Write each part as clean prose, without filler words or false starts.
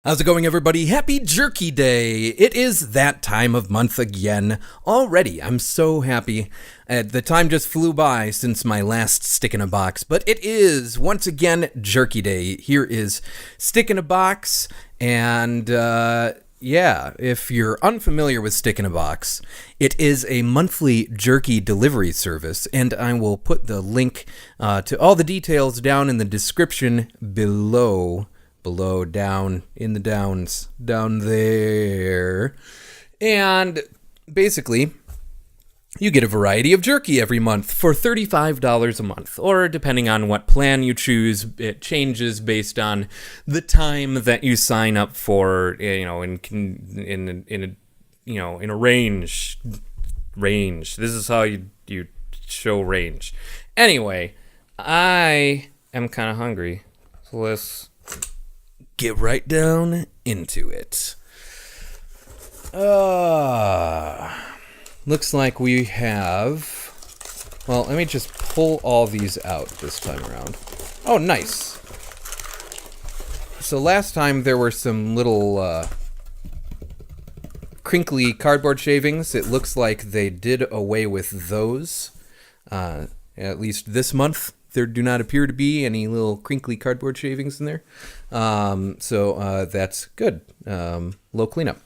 How's it going, everybody? Happy Jerky Day! It is that time of month again. Already, I'm so happy. The time just flew by since my last Stick in a Box, but it is, once again, Jerky Day. Here is Stick in a Box, and if you're unfamiliar with Stick in a Box, it is a monthly jerky delivery service, and I will put the link to all the details down in the description below, down in the downs, down there. And basically, you get a variety of jerky every month for $35 a month, or depending on what plan you choose, it changes based on the time that you sign up for. In a range. This is how you show range. Anyway, I am kind of hungry, so let's get right down into it. Looks like we have... Well, let me just pull all these out this time around. Oh, nice. So last time there were some little crinkly cardboard shavings. It looks like they did away with those. At least this month, there do not appear to be any little crinkly cardboard shavings in there. So that's good. Low cleanup.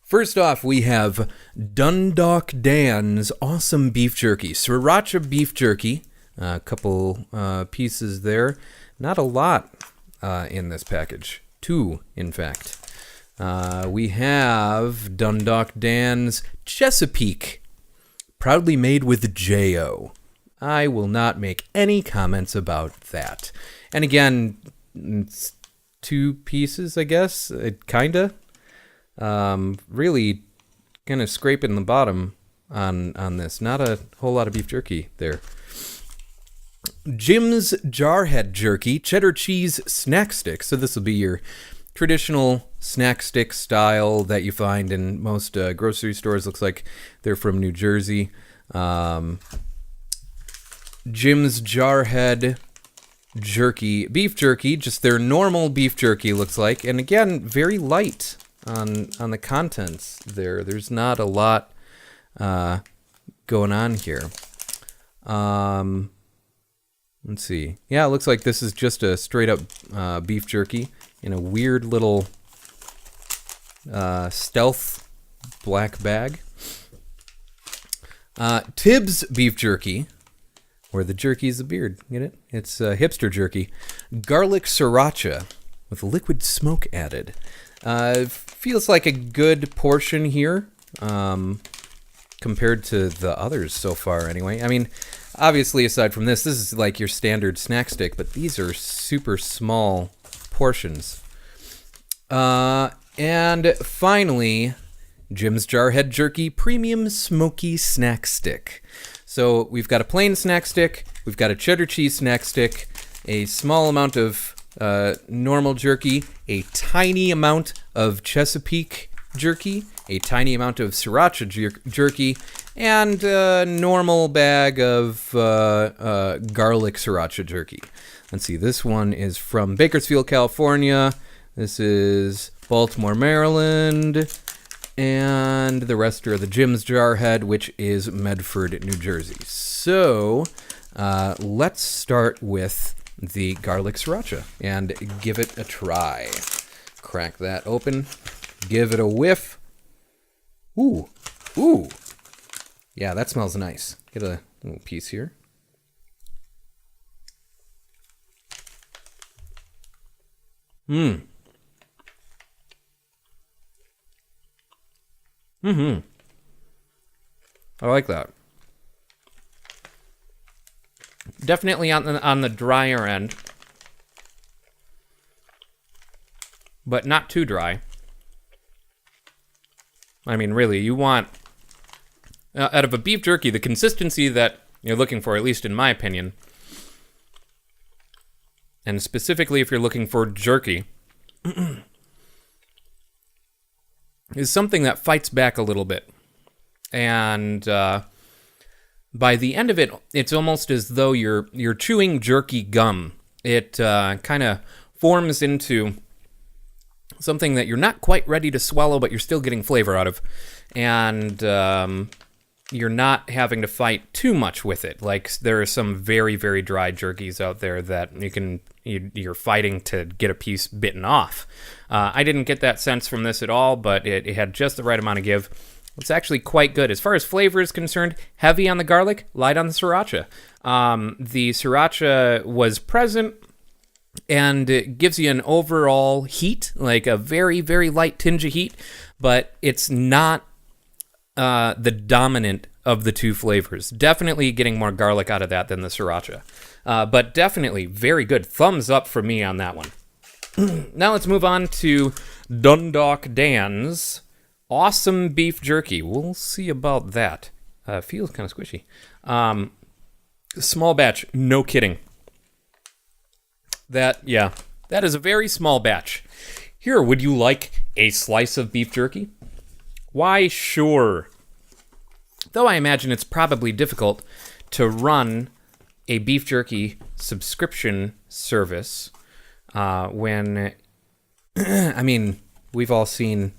First off, we have Dundalk Dan's Awesome Beef Jerky. Sriracha beef jerky. A couple pieces there. Not a lot in this package. 2, in fact. We have Dundalk Dan's Chesapeake. Proudly made with J.O. I will not make any comments about that. And again, it's 2 pieces, I guess. It kinda. Really kind of scraping the bottom on this. Not a whole lot of beef jerky there. Jim's Jarhead Jerky Cheddar Cheese Snack Stick. So this will be your traditional snack stick style that you find in most grocery stores. Looks like they're from New Jersey. Jim's Jarhead Jerky, beef jerky, just their normal beef jerky looks like. And again, very light on the contents there. There's not a lot going on here. Let's see. Yeah, it looks like this is just a straight up beef jerky in a weird little stealth black bag. Tibbs beef jerky, where the jerky is a beard. Get it? It's hipster jerky. Garlic sriracha with liquid smoke added. Feels like a good portion here, compared to the others so far anyway. I mean, obviously aside from this is like your standard snack stick, but these are super small portions. And finally, Jim's Jarhead Jerky Premium Smoky Snack Stick. So we've got a plain snack stick, we've got a cheddar cheese snack stick, a small amount of normal jerky, a tiny amount of Chesapeake jerky, a tiny amount of sriracha jerky, and a normal bag of garlic sriracha jerky. Let's see, this one is from Bakersfield, California. This is Baltimore, Maryland. And the rest are the Jim's Jarhead, which is Medford, New Jersey. So let's start with the garlic sriracha and give it a try. Crack that open. Give it a whiff. Ooh. Yeah, that smells nice. Get a little piece here. I like that. Definitely on the drier end, but not too dry. I mean, really, you want out of a beef jerky the consistency that you're looking for, at least in my opinion, and specifically if you're looking for jerky, is something that fights back a little bit. And by the end of it, it's almost as though you're chewing jerky gum. It kind of forms into something that you're not quite ready to swallow, but you're still getting flavor out of, and you're not having to fight too much with it. Like, there are some very, very dry jerkies out there that you're fighting to get a piece bitten off. I didn't get that sense from this at all, but it had just the right amount of give. It's actually quite good. As far as flavor is concerned, heavy on the garlic, light on the sriracha. The sriracha was present, and it gives you an overall heat, like a very, very light tinge of heat, but it's not the dominant of the two flavors. Definitely getting more garlic out of that than the sriracha. But definitely very good. Thumbs up for me on that one. Now let's move on to Dundalk Dan's awesome beef jerky. We'll see about that. Feels kind of squishy. Small batch, no kidding. That is a very small batch. Here, would you like a slice of beef jerky? Why, sure. Though I imagine it's probably difficult to run a beef jerky subscription service when, I mean, we've all seen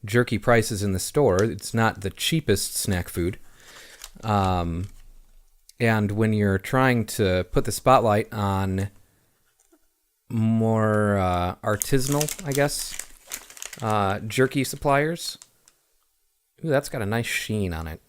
jerky prices in the store. It's not the cheapest snack food. And when you're trying to put the spotlight on more artisanal, I guess, jerky suppliers. Ooh, that's got a nice sheen on it.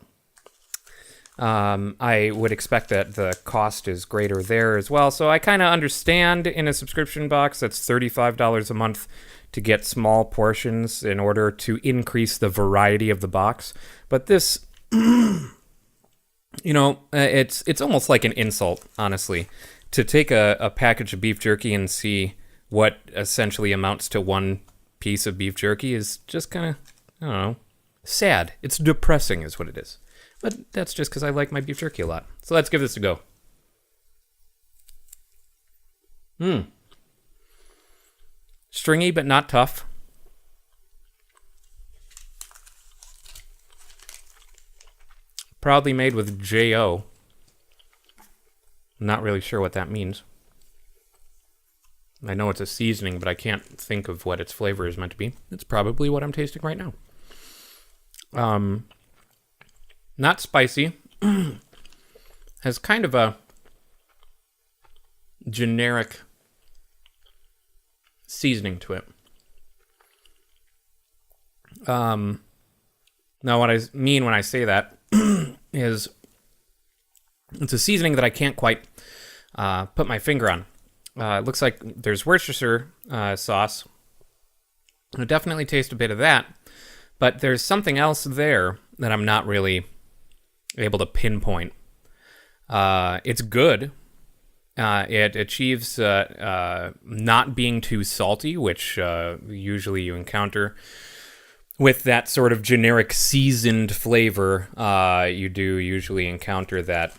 I would expect that the cost is greater there as well. So I kind of understand in a subscription box that's $35 a month to get small portions in order to increase the variety of the box. But this, it's almost like an insult, honestly, to take a package of beef jerky and see what essentially amounts to one piece of beef jerky is just kind of, I don't know, sad. It's depressing is what it is. But that's just because I like my beef jerky a lot. So let's give this a go. Stringy, but not tough. Proudly made with J.O. Not really sure what that means. I know it's a seasoning, but I can't think of what its flavor is meant to be. It's probably what I'm tasting right now. Not spicy. Has kind of a generic seasoning to it. Now, what I mean when I say that is it's a seasoning that I can't quite put my finger on. It looks like there's Worcestershire sauce. I definitely taste a bit of that, but there's something else there that I'm not really able to pinpoint. It's good. It achieves not being too salty, which usually you encounter with that sort of generic seasoned flavor. You do usually encounter that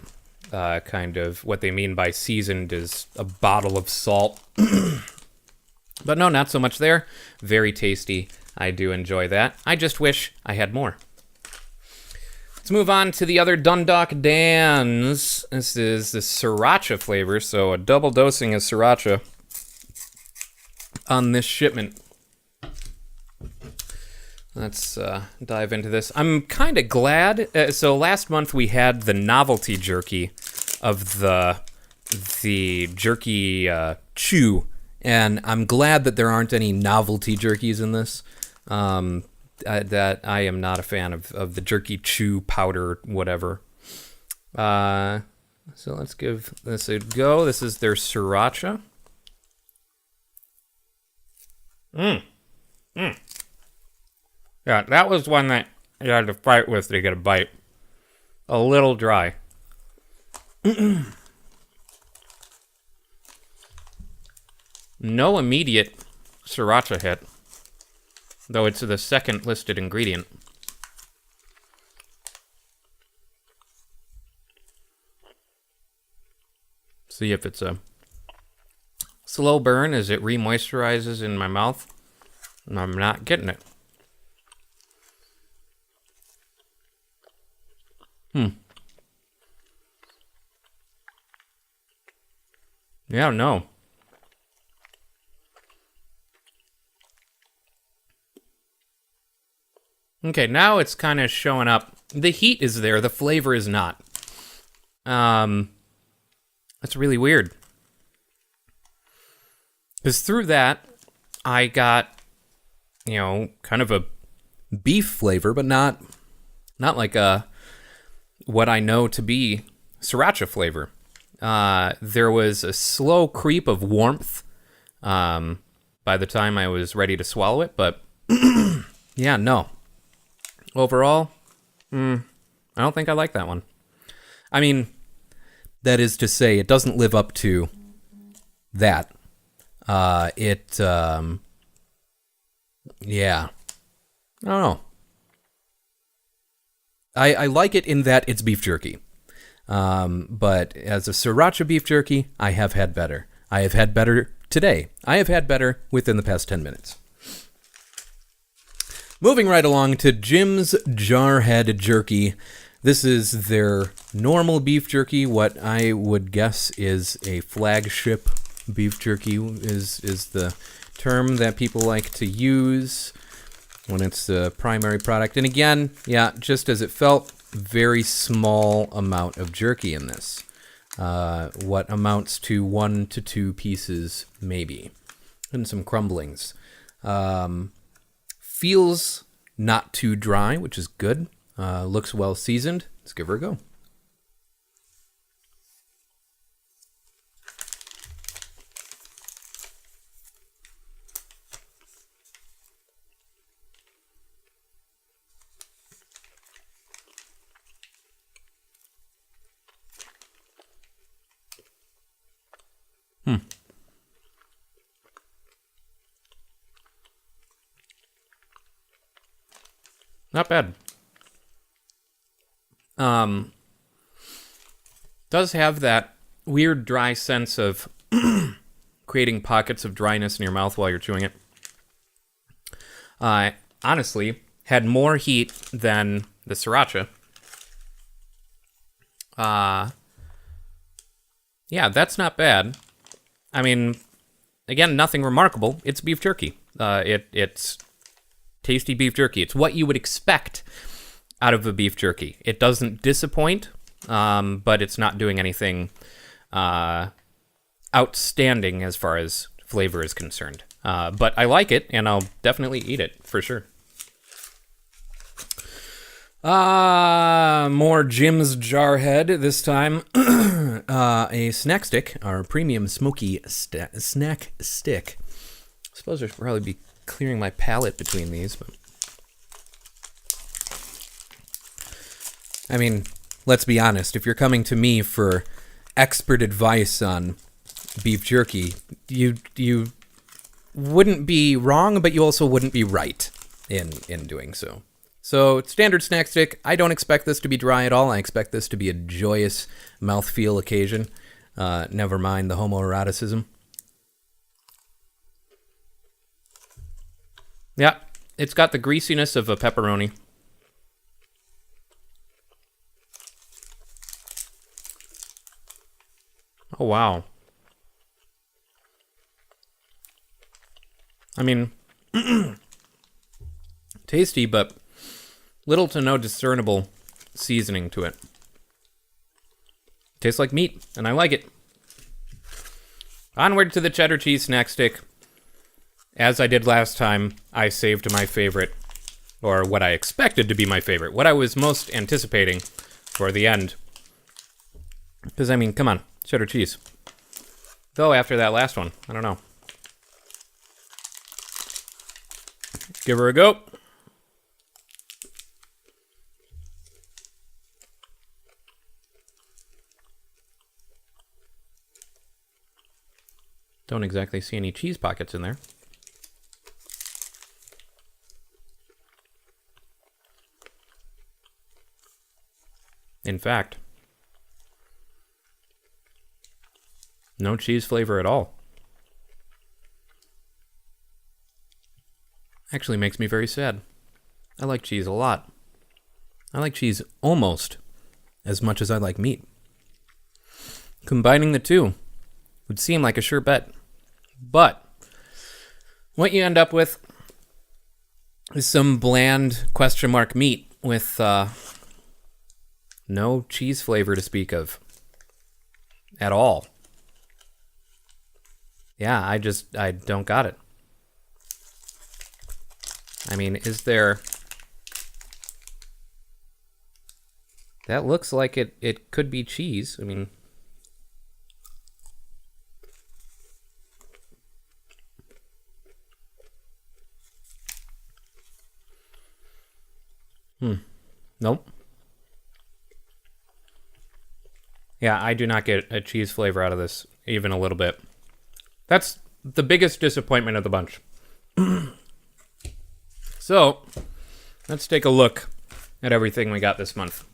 kind of, what they mean by seasoned is a bottle of salt. But no, not so much there. Very tasty. I do enjoy that. I just wish I had more. Let's move on to the other Dundalk Dan's. This is the sriracha flavor, so a double dosing of sriracha on this shipment. Let's dive into this. I'm kind of glad. So last month we had the novelty jerky of the jerky chew, and I'm glad that there aren't any novelty jerkies in this. That I am not a fan of the jerky chew powder, whatever. So let's give this a go. This is their sriracha. Yeah, that was one that you had to fight with to get a bite. A little dry. No immediate sriracha hit, though it's the second listed ingredient. See if it's a slow burn as it re-moisturizes in my mouth. And I'm not getting it. Yeah, no. Okay, now it's kind of showing up. The heat is there, the flavor is not. That's really weird. Because through that, I got, kind of a beef flavor, but not like what I know to be sriracha flavor. There was a slow creep of warmth by the time I was ready to swallow it, but yeah, no. Overall, I don't think I like that one. I mean, that is to say, it doesn't live up to that. Yeah. I don't know. I like it in that it's beef jerky. But as a sriracha beef jerky, I have had better. I have had better today. I have had better within the past 10 minutes. Moving right along to Jim's Jarhead Jerky. This is their normal beef jerky. What I would guess is a flagship beef jerky is the term that people like to use when it's the primary product. And again, yeah, just as it felt, very small amount of jerky in this. What amounts to 1 to 2 pieces, maybe. And some crumblings. Feels not too dry, which is good. Looks well seasoned. Let's give her a go. Not bad. Does have that weird dry sense of creating pockets of dryness in your mouth while you're chewing it. Honestly, had more heat than the sriracha. Yeah, that's not bad. I mean, again, nothing remarkable. It's beef jerky. It's tasty beef jerky. It's what you would expect out of a beef jerky. It doesn't disappoint, but it's not doing anything outstanding as far as flavor is concerned. But I like it, and I'll definitely eat it for sure. More Jim's Jarhead, this time a snack stick, our premium smoky snack stick. I suppose I should probably be clearing my palate between these, but I mean, let's be honest, if you're coming to me for expert advice on beef jerky, you wouldn't be wrong, but you also wouldn't be right in doing so. So, standard snack stick. I don't expect this to be dry at all. I expect this to be a joyous mouthfeel occasion. Never mind the homoeroticism. Yeah, it's got the greasiness of a pepperoni. Oh, wow. I mean, tasty, but little to no discernible seasoning to it. Tastes like meat, and I like it. Onward to the cheddar cheese snack stick. As I did last time, I saved my favorite, or what I expected to be my favorite, what I was most anticipating for the end. Because, I mean, come on, cheddar cheese. Though, after that last one, I don't know. Give her a go. Don't exactly see any cheese pockets in there. In fact, no cheese flavor at all. Actually makes me very sad. I like cheese a lot. I like cheese almost as much as I like meat. Combining the two would seem like a sure bet. But what you end up with some bland question mark meat with no cheese flavor to speak of at all. Yeah, I don't got it. I mean, is there... That looks like it could be cheese. I mean... Nope. Yeah, I do not get a cheese flavor out of this, even a little bit. That's the biggest disappointment of the bunch. So, let's take a look at everything we got this month.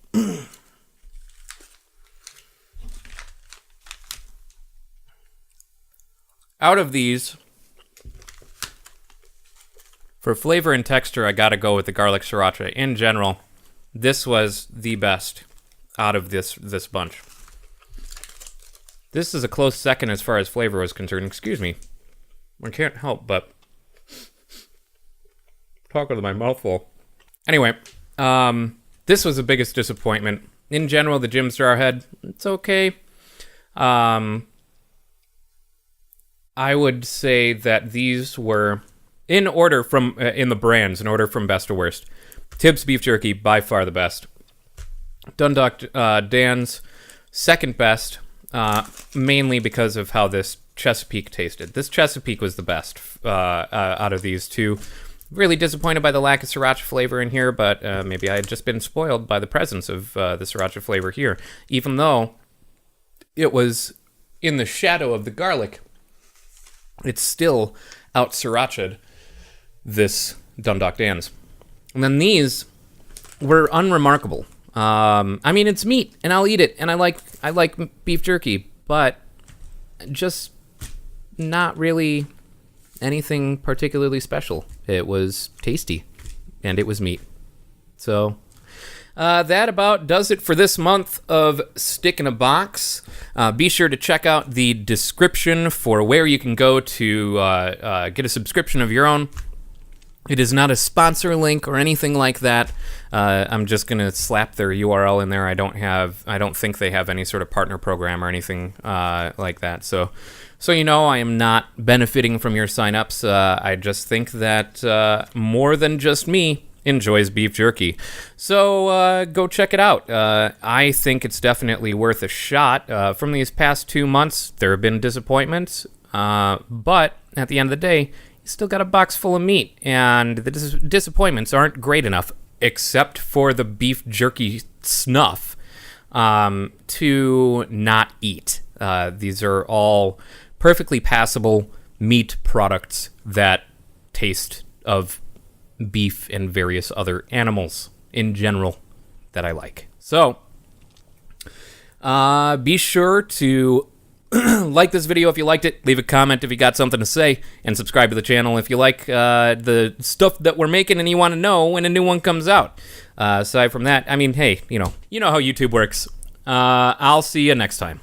Out of these, for flavor and texture, I gotta go with the garlic sriracha. In general, this was the best out of this bunch. This is a close second as far as flavor was concerned. Excuse me. I can't help but talk with my mouth full. Anyway, this was the biggest disappointment. In general, the Jim's Jarhead, it's okay. I would say that these were, in order from, in the brands, in order from best to worst. Tibbs Beef Jerky, by far the best. Dundalk Dan's, second best, mainly because of how this Chesapeake tasted. This Chesapeake was the best out of these two. Really disappointed by the lack of sriracha flavor in here, but maybe I had just been spoiled by the presence of the sriracha flavor here. Even though it was in the shadow of the garlic, it's still out-sriracha'd this Dundalk Dan's. And then these were unremarkable. I mean, it's meat, and I'll eat it, and I like beef jerky, but just not really anything particularly special. It was tasty, and it was meat. So that about does it for this month of Stick in a Box. Be sure to check out the description for where you can go to get a subscription of your own. It is not a sponsor link or anything like that. I'm just gonna slap their URL in there. I don't think they have any sort of partner program or anything like that. So you know, I am not benefiting from your signups. I just think that more than just me enjoys beef jerky. So go check it out. I think it's definitely worth a shot. From these past 2 months, there have been disappointments, but at the end of the day, you still got a box full of meat, and the disappointments aren't great enough, except for the beef jerky snuff, to not eat. These are all perfectly passable meat products that taste of beef and various other animals in general that I like. So, be sure to like this video if you liked it, leave a comment if you got something to say, and subscribe to the channel if you like the stuff that we're making and you want to know when a new one comes out. Aside from that, I mean, hey, you know how YouTube works. I'll see you next time.